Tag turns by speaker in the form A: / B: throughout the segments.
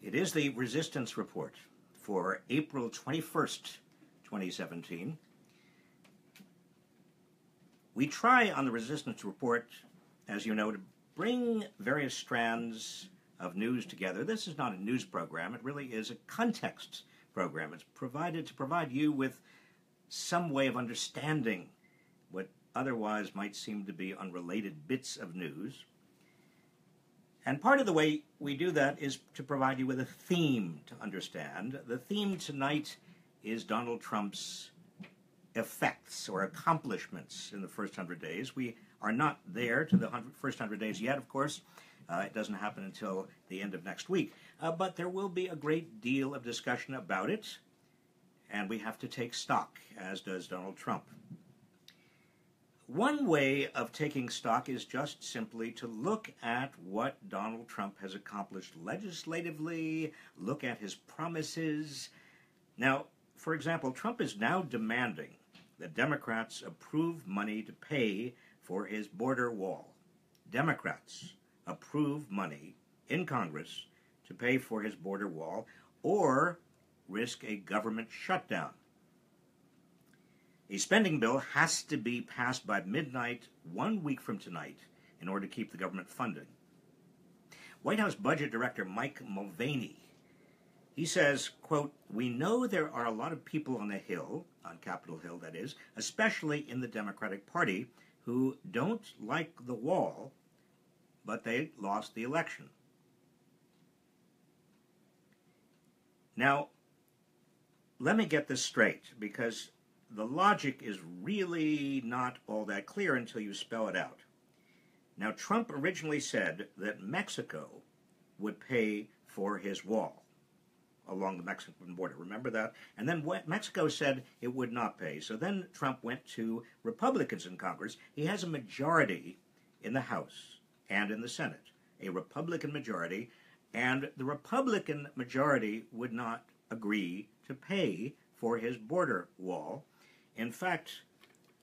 A: It is the Resistance Report for April 21st, 2017. We try on the Resistance Report, as you know, to bring various strands of news together. This is not a news program. It really is a context program. It's provided to provide you with some way of understanding what otherwise might seem to be unrelated bits of news. And part of the way we do that is to provide you with a theme to understand. The theme tonight is Donald Trump's effects or accomplishments in the first 100 days. We are not there to the first 100 days yet, of course. It doesn't happen until the end of next week. But there will be a great deal of discussion about it, and we have to take stock, as does Donald Trump. One way of taking stock is just simply to look at what Donald Trump has accomplished legislatively, look at his promises. Now, for example, Trump is now demanding that Democrats approve money to pay for his border wall. Democrats approve money in Congress to pay for his border wall or risk a government shutdown. A spending bill has to be passed by midnight 1 week from tonight in order to keep the government funding. White House Budget Director Mike Mulvaney, he says, quote, "We know there are a lot of people on the Hill, on Capitol Hill that is, especially in the Democratic Party, who don't like the wall, but they lost the election." Now, let me get this straight, because the logic is really not all that clear until you spell it out. Now, Trump originally said that Mexico would pay for his wall along the Mexican border. Remember that? And then Mexico said it would not pay. So then Trump went to Republicans in Congress. He has a majority in the House and in the Senate, a Republican majority, and the Republican majority would not agree to pay for his border wall. In fact,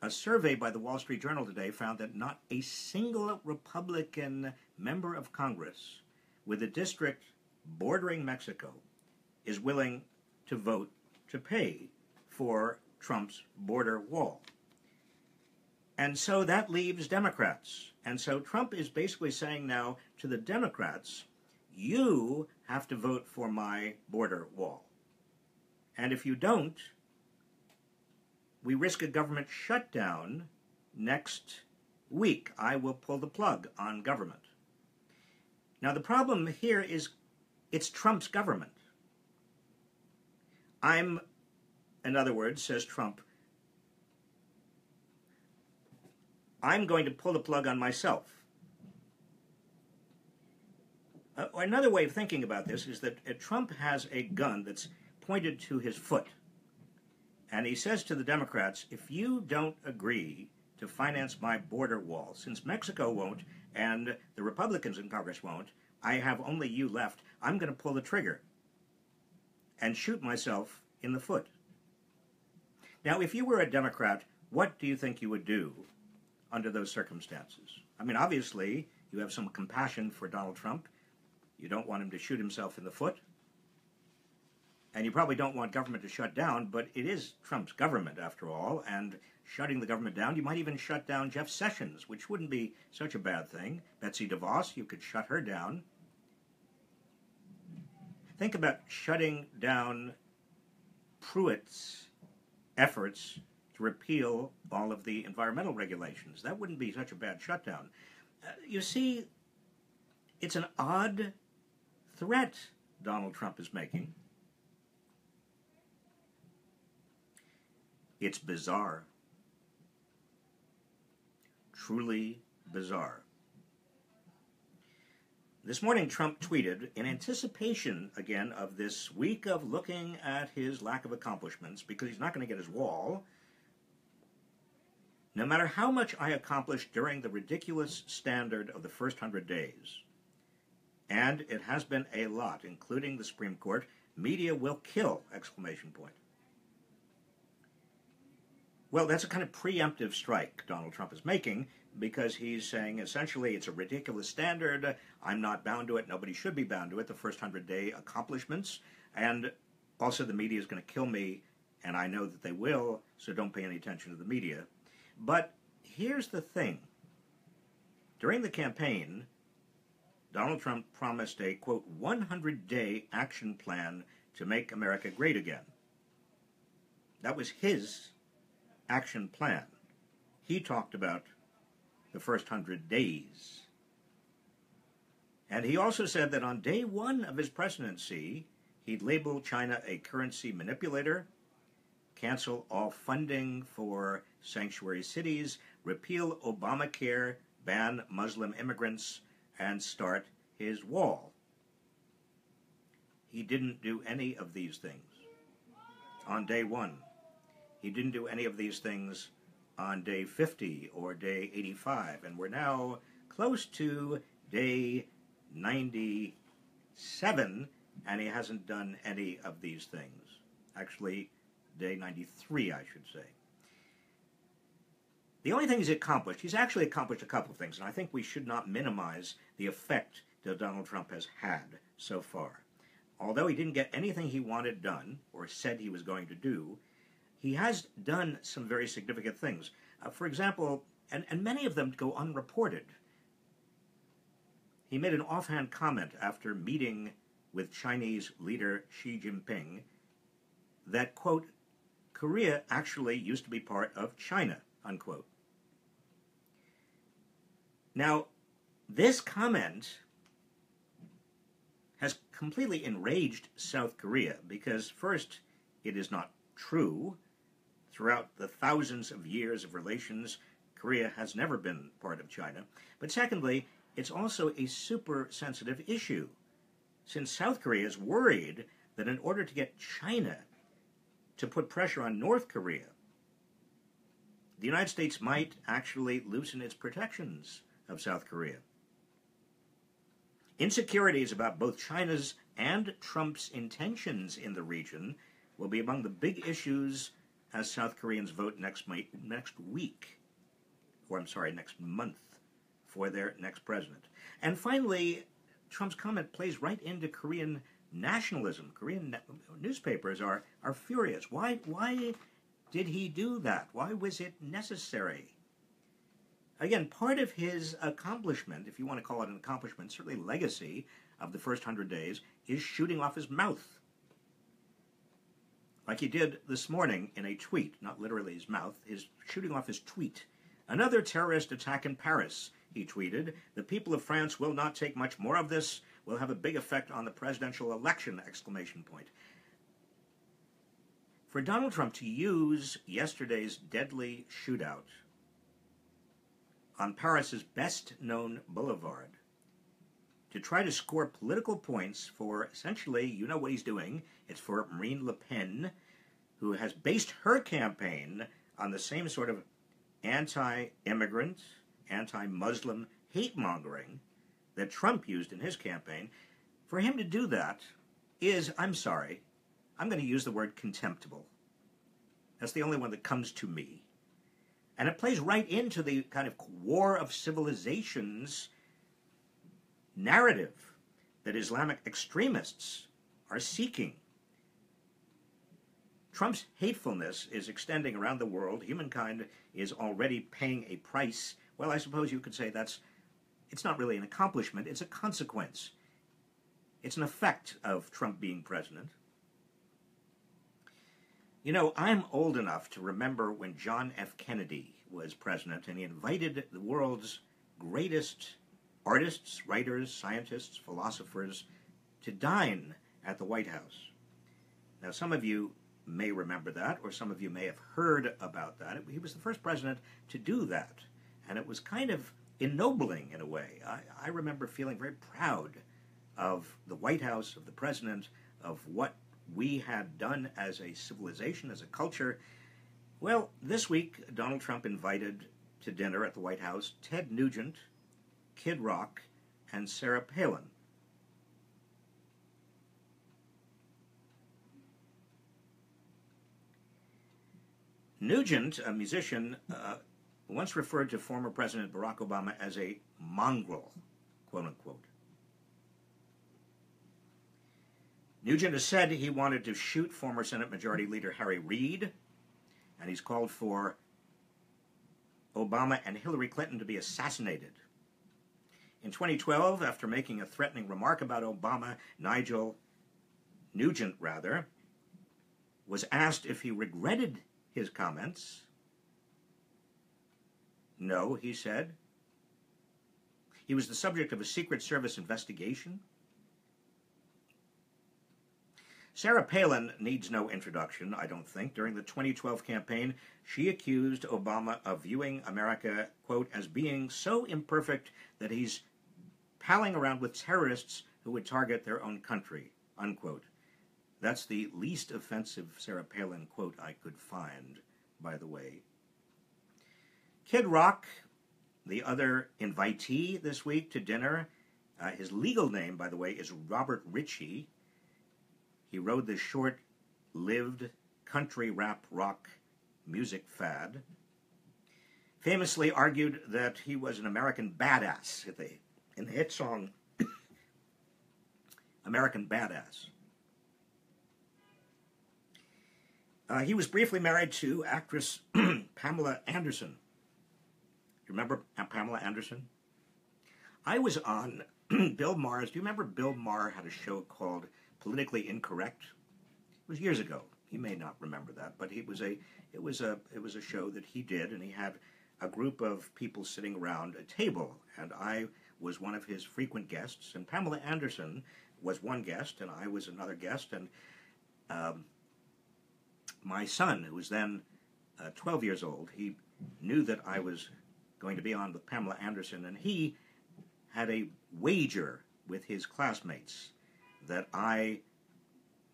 A: a survey by the Wall Street Journal today found that not a single Republican member of Congress with a district bordering Mexico is willing to vote to pay for Trump's border wall. And so that leaves Democrats. And so Trump is basically saying now to the Democrats, you have to vote for my border wall. And if you don't, we risk a government shutdown next week. I will pull the plug on government. Now, the problem here is it's Trump's government. In other words, says Trump, I'm going to pull the plug on myself. Another way of thinking about this is that Trump has a gun that's pointed to his foot. And he says to the Democrats, if you don't agree to finance my border wall, since Mexico won't and the Republicans in Congress won't, I have only you left, I'm going to pull the trigger and shoot myself in the foot. Now, if you were a Democrat, what do you think you would do under those circumstances? I mean, obviously, you have some compassion for Donald Trump. You don't want him to shoot himself in the foot. And you probably don't want government to shut down, but it is Trump's government, after all, and shutting the government down, you might even shut down Jeff Sessions, which wouldn't be such a bad thing. Betsy DeVos, you could shut her down. Think about shutting down Pruitt's efforts to repeal all of the environmental regulations. That wouldn't be such a bad shutdown. You see, it's an odd threat Donald Trump is making. It's bizarre. Truly bizarre. This morning, Trump tweeted, in anticipation, again, of this week of looking at his lack of accomplishments, because he's not going to get his wall, no matter how much I accomplished during the ridiculous standard of the first 100 days, and it has been a lot, including the Supreme Court, media will kill, exclamation point. Well, that's a kind of preemptive strike Donald Trump is making. because he's saying essentially it's a ridiculous standard. I'm not bound to it. Nobody should be bound to it. The first 100-day accomplishments. And also the media is going to kill me, and I know that they will, so don't pay any attention to the media. But here's the thing. During the campaign, Donald Trump promised a, quote, 100-day action plan to make America great again. That was his action plan. He talked about the first 100 days. And he also said that on day one of his presidency, he'd label China a currency manipulator, cancel all funding for sanctuary cities, repeal Obamacare, ban Muslim immigrants, and start his wall. He didn't do any of these things on day one. He didn't do any of these things on day 50 or day 85, and we're now close to day 97, and he hasn't done any of these things. Actually, day 93, I should say. The only thing he's actually accomplished a couple of things, and I think we should not minimize the effect that Donald Trump has had so far. Although he didn't get anything he wanted done, or said he was going to do, he has done some very significant things. For example, and many of them go unreported. He made an offhand comment after meeting with Chinese leader Xi Jinping that, quote, Korea actually used to be part of China, unquote. Now, this comment has completely enraged South Korea because, first, it is not true. Throughout the thousands of years of relations, Korea has never been part of China. But secondly, it's also a super sensitive issue, since South Korea is worried that in order to get China to put pressure on North Korea, the United States might actually loosen its protections of South Korea. Insecurities about both China's and Trump's intentions in the region will be among the big issues as South Koreans vote next month for their next president. And finally, Trump's comment plays right into Korean nationalism. Korean newspapers are furious. Why did he do that? Why was it necessary? Again, part of his accomplishment, if you want to call it an accomplishment, certainly legacy of the first 100 days, is shooting off his mouth. Like he did this morning in a tweet, not literally his mouth, is shooting off his tweet. Another terrorist attack in Paris, he tweeted. The people of France will not take much more of this, will have a big effect on the presidential election, exclamation point. For Donald Trump to use yesterday's deadly shootout on Paris's best-known boulevard to try to score political points for, essentially, you know what he's doing. It's for Marine Le Pen, who has based her campaign on the same sort of anti-immigrant, anti-Muslim hate-mongering that Trump used in his campaign. For him to do that is, I'm sorry, I'm going to use the word contemptible. That's the only one that comes to me. And it plays right into the kind of war of civilizations narrative that Islamic extremists are seeking. Trump's hatefulness is extending around the world. Humankind is already paying a price. Well, I suppose you could say it's not really an accomplishment, it's a consequence. It's an effect of Trump being president. You know, I'm old enough to remember when John F. Kennedy was president and he invited the world's greatest artists, writers, scientists, philosophers to dine at the White House. Now, some of you may remember that, or some of you may have heard about that. He was the first president to do that, and it was kind of ennobling in a way. I remember feeling very proud of the White House, of the president, of what we had done as a civilization, as a culture. Well, this week, Donald Trump invited to dinner at the White House Ted Nugent, Kid Rock, and Sarah Palin. Nugent, a musician, once referred to former President Barack Obama as a mongrel, quote unquote. Nugent has said he wanted to shoot former Senate Majority Leader Harry Reid, and he's called for Obama and Hillary Clinton to be assassinated. In 2012, after making a threatening remark about Obama, Nugent was asked if he regretted his comments. No, he said. He was the subject of a Secret Service investigation. Sarah Palin needs no introduction, I don't think. During the 2012 campaign, she accused Obama of viewing America, quote, as being so imperfect that he's palling around with terrorists who would target their own country, unquote. That's the least offensive Sarah Palin quote I could find, by the way. Kid Rock, the other invitee this week to dinner, his legal name, by the way, is Robert Ritchie. He rode the short-lived country rap rock music fad. Famously argued that he was an American badass in the hit song American Badass. He was briefly married to actress Pamela Anderson. You remember Pamela Anderson? I was on Bill Maher's. Do you remember Bill Maher had a show called Politically Incorrect? It was years ago. He may not remember that, but it was a show that he did, and he had a group of people sitting around a table, and I was one of his frequent guests, and Pamela Anderson was one guest, and I was another guest, and my son, who was then 12 years old, he knew that I was going to be on with Pamela Anderson, and he had a wager with his classmates that I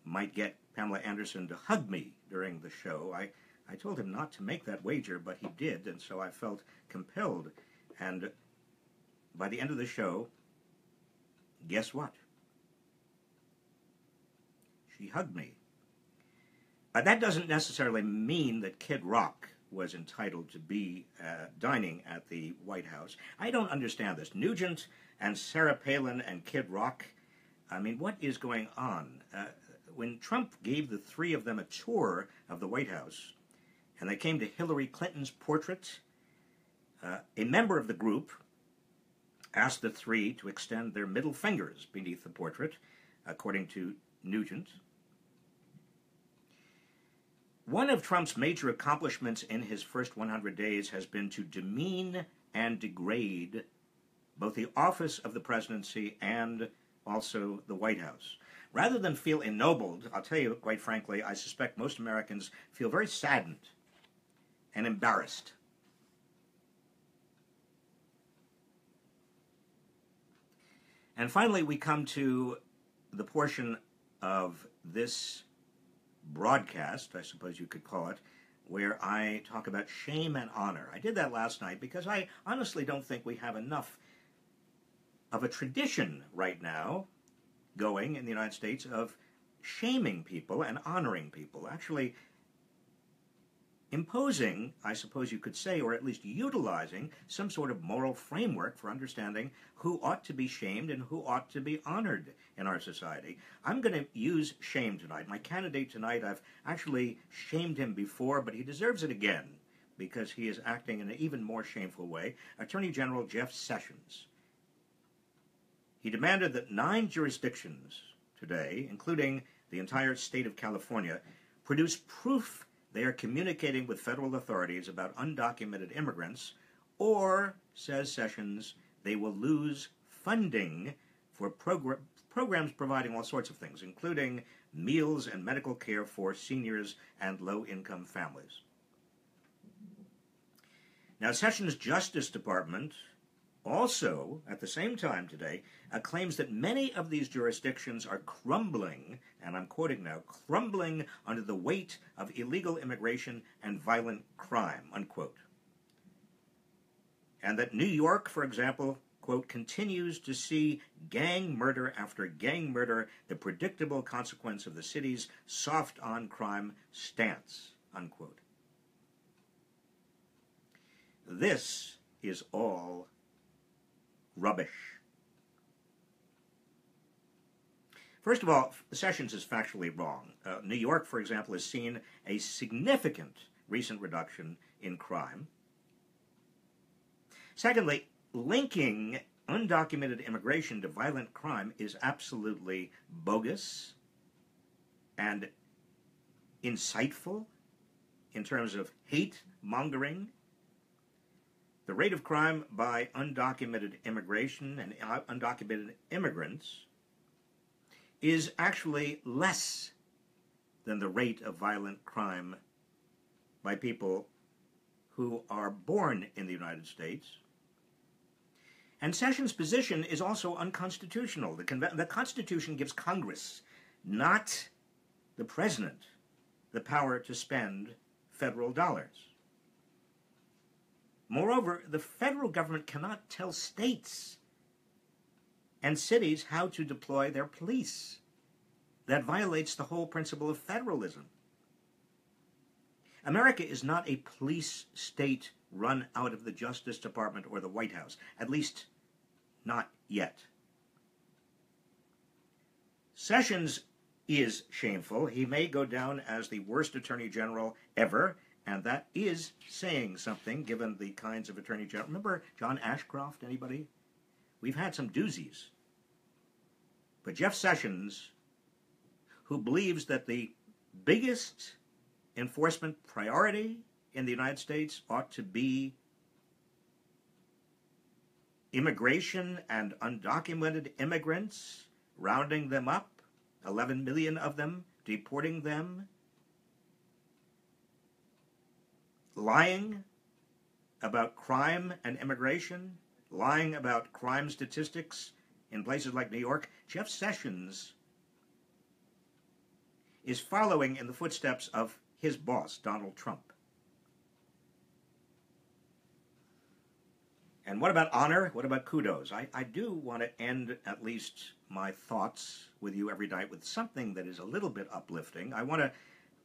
A: might get Pamela Anderson to hug me during the show. I told him not to make that wager, but he did, and so I felt compelled. And by the end of the show, guess what? She hugged me. That doesn't necessarily mean that Kid Rock was entitled to be dining at the White House. I don't understand this. Nugent and Sarah Palin and Kid Rock, I mean, what is going on? When Trump gave the three of them a tour of the White House, and they came to Hillary Clinton's portrait, a member of the group asked the three to extend their middle fingers beneath the portrait, according to Nugent. One of Trump's major accomplishments in his first 100 days has been to demean and degrade both the office of the presidency and also the White House. Rather than feel ennobled, I'll tell you quite frankly, I suspect most Americans feel very saddened and embarrassed. And finally, we come to the portion of this broadcast, I suppose you could call it, where I talk about shame and honor. I did that last night because I honestly don't think we have enough of a tradition right now going in the United States of shaming people and honoring people. Actually imposing, I suppose you could say, or at least utilizing some sort of moral framework for understanding who ought to be shamed and who ought to be honored in our society. I'm going to use shame tonight. My candidate tonight, I've actually shamed him before, but he deserves it again because he is acting in an even more shameful way. Attorney General Jeff Sessions. He demanded that 9 jurisdictions today, including the entire state of California, produce proof they are communicating with federal authorities about undocumented immigrants, or, says Sessions, they will lose funding for programs providing all sorts of things, including meals and medical care for seniors and low-income families. Now, Sessions' Justice Department also, at the same time today, claims that many of these jurisdictions are crumbling, and I'm quoting now, crumbling under the weight of illegal immigration and violent crime, unquote. And that New York, for example, quote, continues to see gang murder after gang murder, the predictable consequence of the city's soft-on-crime stance, unquote. This is all rubbish. First of all, Sessions is factually wrong. New York, for example, has seen a significant recent reduction in crime. Secondly, linking undocumented immigration to violent crime is absolutely bogus and insightful in terms of hate mongering. The rate of crime by undocumented immigration and undocumented immigrants is actually less than the rate of violent crime by people who are born in the United States. And Sessions' position is also unconstitutional. The Constitution gives Congress, not the President, the power to spend federal dollars. Moreover, the federal government cannot tell states and cities how to deploy their police. That violates the whole principle of federalism. America is not a police state run out of the Justice Department or the White House, at least not yet. Sessions is shameful. He may go down as the worst Attorney General ever, and that is saying something given the kinds of Attorney General. Remember John Ashcroft, anybody? We've had some doozies. But Jeff Sessions, who believes that the biggest enforcement priority in the United States ought to be immigration and undocumented immigrants, rounding them up, 11 million of them, deporting them, lying about crime and immigration, lying about crime statistics in places like New York. Jeff Sessions is following in the footsteps of his boss, Donald Trump. And what about honor? What about kudos? I do want to end at least my thoughts with you every night with something that is a little bit uplifting. I want to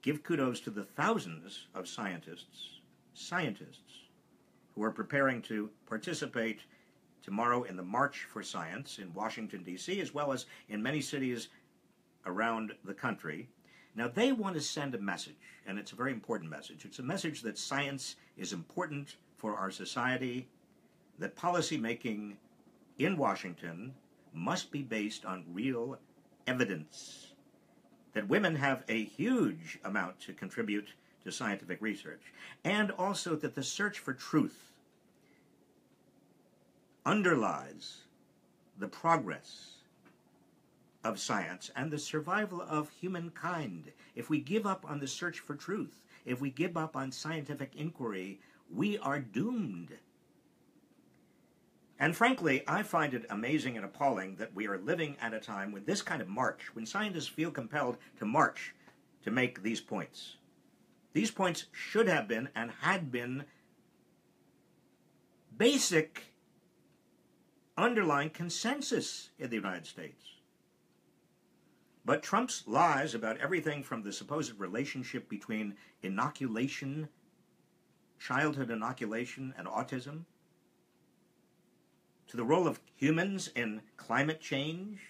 A: give kudos to the thousands of scientists who are preparing to participate tomorrow in the March for Science in Washington, D.C., as well as in many cities around the country. Now, they want to send a message, and it's a very important message. It's a message that science is important for our society, that policymaking in Washington must be based on real evidence, that women have a huge amount to contribute to scientific research, and also that the search for truth underlies the progress of science and the survival of humankind. If we give up on the search for truth, if we give up on scientific inquiry, we are doomed. And frankly, I find it amazing and appalling that we are living at a time with this kind of march, when scientists feel compelled to march to make these points. These points should have been and had been basic underlying consensus in the United States. But Trump's lies about everything from the supposed relationship between inoculation, childhood inoculation, and autism, to the role of humans in climate change,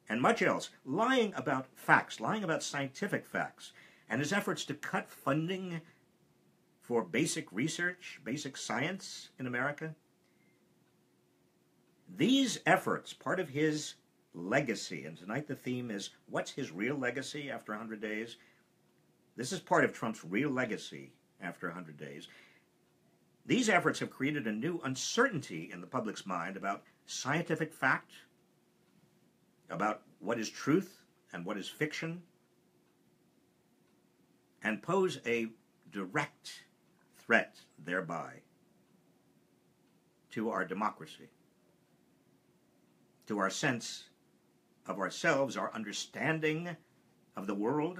A: and much else, lying about facts, lying about scientific facts, and his efforts to cut funding for basic research, basic science in America. These efforts, part of his legacy, and tonight the theme is, what's his real legacy after 100 days? This is part of Trump's real legacy after 100 days. These efforts have created a new uncertainty in the public's mind about scientific fact, about what is truth and what is fiction, and pose a direct threat thereby to our democracy, to our sense of ourselves, our understanding of the world,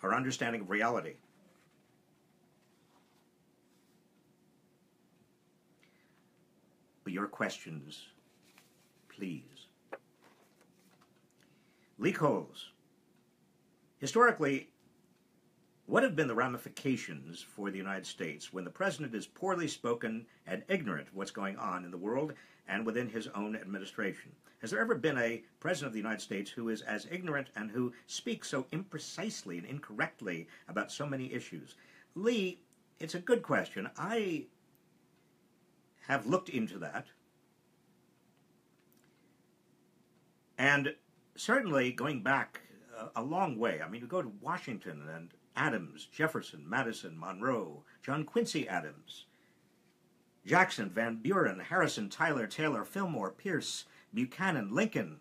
A: our understanding of reality. Your questions, please. Leak holes. Historically, What have been the ramifications for the United States when the president is poorly spoken and ignorant of what's going on in the world and within his own administration? Has there ever been a president of the United States who is as ignorant and who speaks so imprecisely and incorrectly about so many issues? Lee, it's a good question. I have looked into that. And certainly going back a long way, I mean, you go to Washington and Adams, Jefferson, Madison, Monroe, John Quincy Adams, Jackson, Van Buren, Harrison, Tyler, Taylor, Fillmore, Pierce, Buchanan, Lincoln,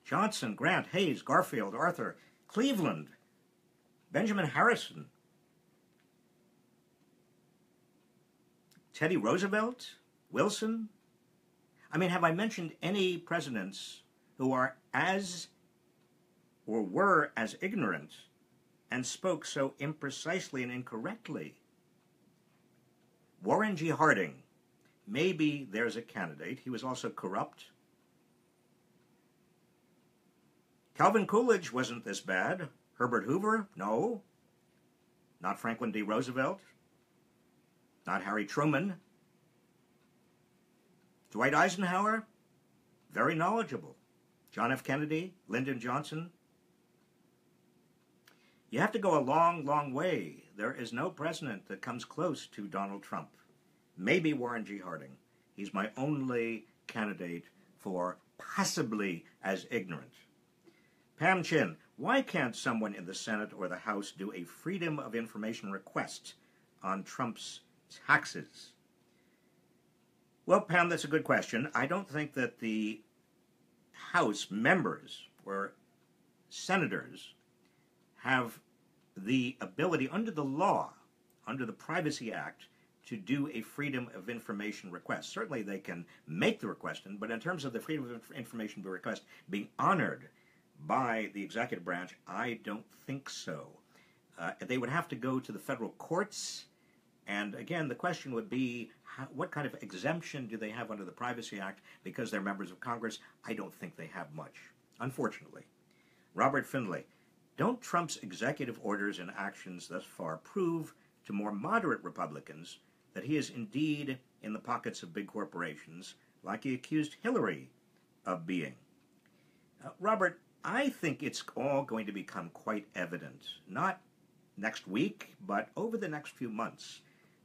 A: Johnson, Grant, Hayes, Garfield, Arthur, Cleveland, Benjamin Harrison, Teddy Roosevelt, Wilson. I mean, have I mentioned any presidents who are as or were as ignorant and spoke so imprecisely and incorrectly? Warren G. Harding, maybe there's a candidate. He was also corrupt. Calvin Coolidge wasn't this bad. Herbert Hoover, no. Not Franklin D. Roosevelt. Not Harry Truman. Dwight Eisenhower, very knowledgeable. John F. Kennedy, Lyndon Johnson. You have to go a long, long way. There is no president that comes close to Donald Trump. Maybe Warren G. Harding. He's my only candidate for possibly as ignorant. Pam Chin, why can't someone in the Senate or the House do a Freedom of Information request on Trump's taxes? Well, Pam, that's a good question. I don't think that the House members or senators have the ability under the law, under the Privacy Act, to do a Freedom of Information request. Certainly they can make the request, but in terms of the Freedom of Information request being honored by the executive branch, I don't think so. They would have to go to the federal courts, and again, the question would be, what kind of exemption do they have under the Privacy Act because they're members of Congress? I don't think they have much, unfortunately. Robert Findlay, don't Trump's executive orders and actions thus far prove to more moderate Republicans that he is indeed in the pockets of big corporations, like he accused Hillary of being? Robert, I think it's all going to become quite evident, not next week, but over the next few months,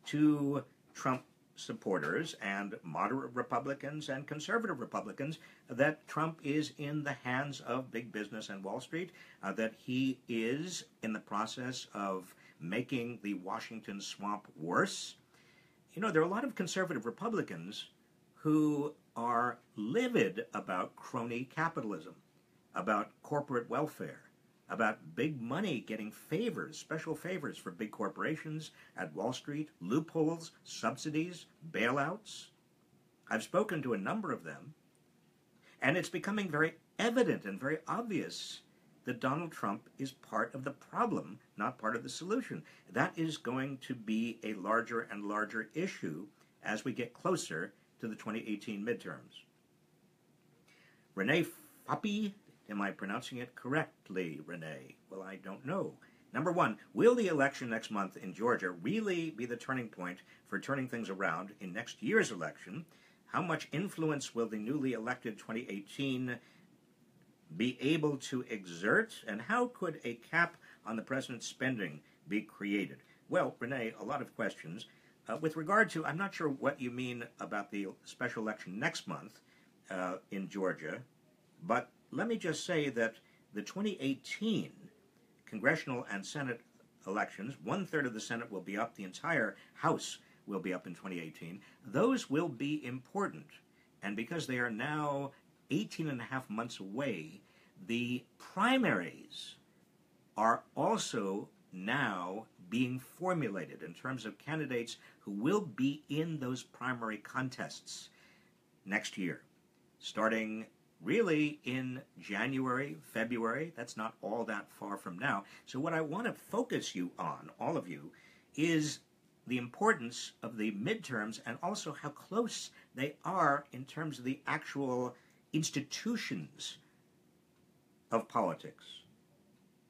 A: to Trump supporters and moderate Republicans and conservative Republicans that Trump is in the hands of big business and Wall Street, that he is in the process of making the Washington swamp worse. You know, there are a lot of conservative Republicans who are livid about crony capitalism, about corporate welfare, about big money getting favors, special favors for big corporations at Wall Street, loopholes, subsidies, bailouts. I've spoken to a number of them, and it's becoming very evident and very obvious that Donald Trump is part of the problem, not part of the solution. That is going to be a larger and larger issue as we get closer to the 2018 midterms. Renee Foppy, am I pronouncing it correctly, Renee? Well, I don't know. Number one, will the election next month in Georgia really be the turning point for turning things around in next year's election? How much influence will the newly elected 2018 be able to exert? And how could a cap on the president's spending be created? Well, Renee, a lot of questions. With regard to, I'm not sure what you mean about the special election next month in Georgia, but let me just say that the 2018 congressional and Senate elections, 1/3 of the Senate will be up, the entire House will be up in 2018. Those will be important. And because they are now 18 and a half months away, the primaries are also now being formulated in terms of candidates who will be in those primary contests next year, starting really in January, February. That's not all that far from now. So what I want to focus you on, all of you, is the importance of the midterms and also how close they are in terms of the actual institutions of politics.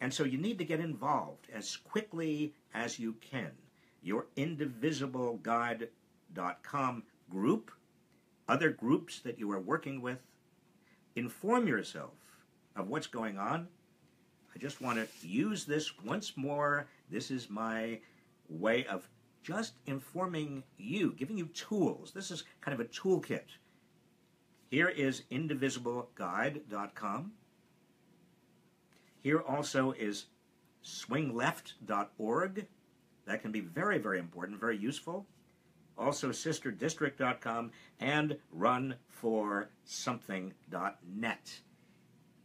A: And so you need to get involved as quickly as you can. Your indivisibleguide.com group, other groups that you are working with, inform yourself of what's going on. I just want to use this once more. This is my way of just informing you, giving you tools. This is kind of a toolkit. Here is indivisibleguide.com. Here also is swingleft.org. That can be very, very important, very useful. Also sisterdistrict.com and runforsomething.net.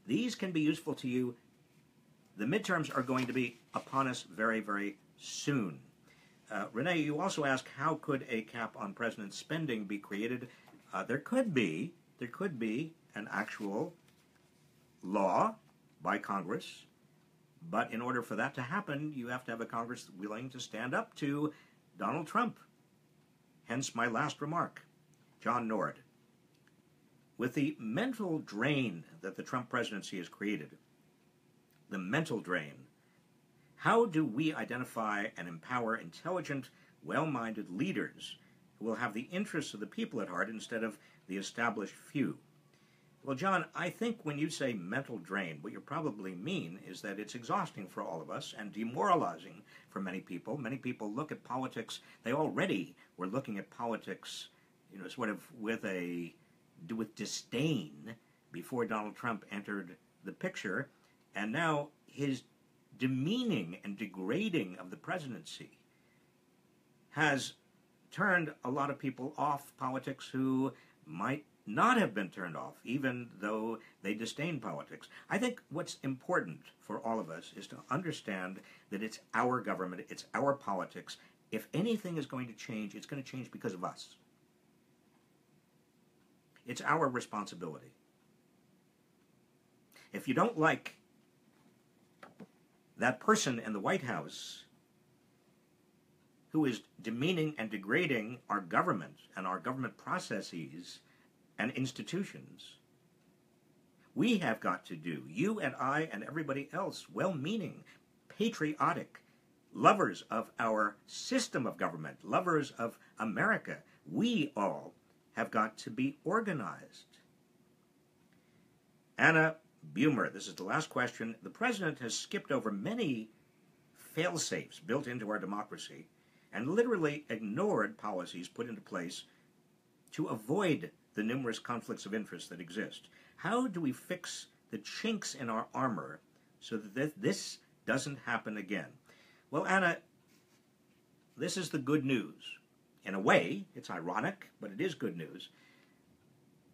A: These can be useful to you. The midterms are going to be upon us very, very soon. Renee, you also ask, how could a cap on president spending be created? There could be an actual law by Congress, but in order for that to happen, you have to have a Congress willing to stand up to Donald Trump. Hence my last remark. John Nord. With the mental drain that the Trump presidency has created, the mental drain, how do we identify and empower intelligent, well-minded leaders who will have the interests of the people at heart instead of the established few? Well, John, I think when you say mental drain, what you probably mean is that it's exhausting for all of us and demoralizing for many people. Many people look at politics, they already were looking at politics, sort of with disdain before Donald Trump entered the picture, and now his demeaning and degrading of the presidency has turned a lot of people off politics who might not have been turned off, even though they disdain politics. I think what's important for all of us is to understand that it's our government, it's our politics. If anything is going to change, it's going to change because of us. It's our responsibility. If you don't like that person in the White House who is demeaning and degrading our government and our government processes and institutions, we have got to do, you and I and everybody else, well-meaning, patriotic, lovers of our system of government, lovers of America, we all have got to be organized. Anna Bumer, this is the last question. The president has skipped over many fail-safes built into our democracy and literally ignored policies put into place to avoid the numerous conflicts of interest that exist. How do we fix the chinks in our armor so that this doesn't happen again? Well, Anna, this is the good news. In a way, it's ironic, but it is good news.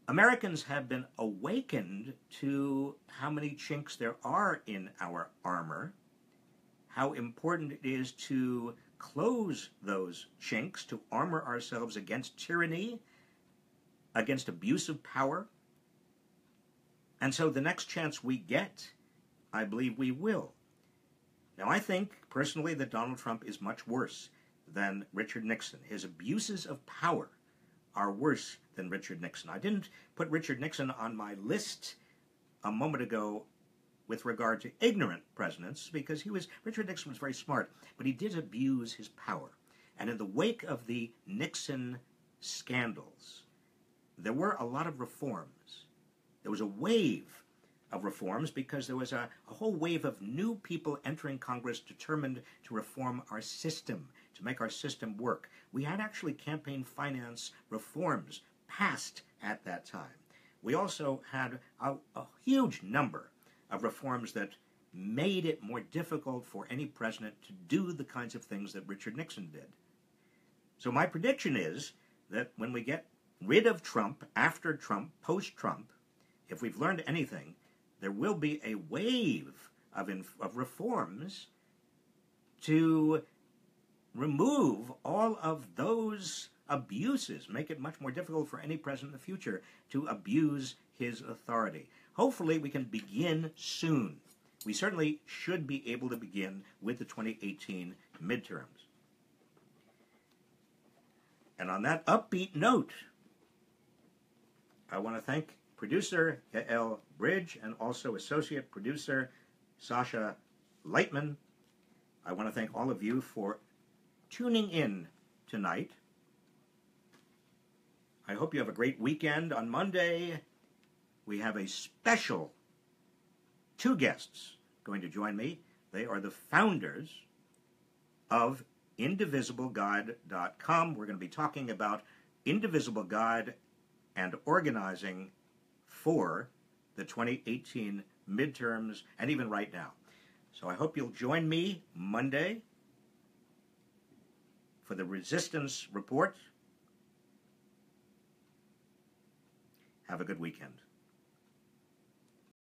A: Americans have been awakened to how many chinks there are in our armor, how important it is to close those chinks, to armor ourselves against tyranny, against abuse of power. And so the next chance we get, I believe we will. Now, I think, personally, that Donald Trump is much worse than Richard Nixon. His abuses of power are worse than Richard Nixon. I didn't put Richard Nixon on my list a moment ago with regard to ignorant presidents because Richard Nixon was very smart, but he did abuse his power. And in the wake of the Nixon scandals, there were a lot of reforms. There was a wave of reforms because there was a whole wave of new people entering Congress determined to reform our system, to make our system work. We had actually campaign finance reforms passed at that time. We also had a huge number of reforms that made it more difficult for any president to do the kinds of things that Richard Nixon did. So my prediction is that when we get rid of Trump, after Trump, post-Trump, if we've learned anything, there will be a wave of reforms to remove all of those abuses, make it much more difficult for any president in the future to abuse his authority. Hopefully we can begin soon. We certainly should be able to begin with the 2018 midterms. And on that upbeat note, I want to thank producer Yael Bridge and also associate producer Sasha Lightman. I want to thank all of you for tuning in tonight. I hope you have a great weekend. On Monday, we have a special 2 guests going to join me. They are the founders of IndivisibleGod.com. We're going to be talking about Indivisible God and organizing for the 2018 midterms and even right now. So I hope you'll join me Monday for the Resistance Report. Have a good weekend.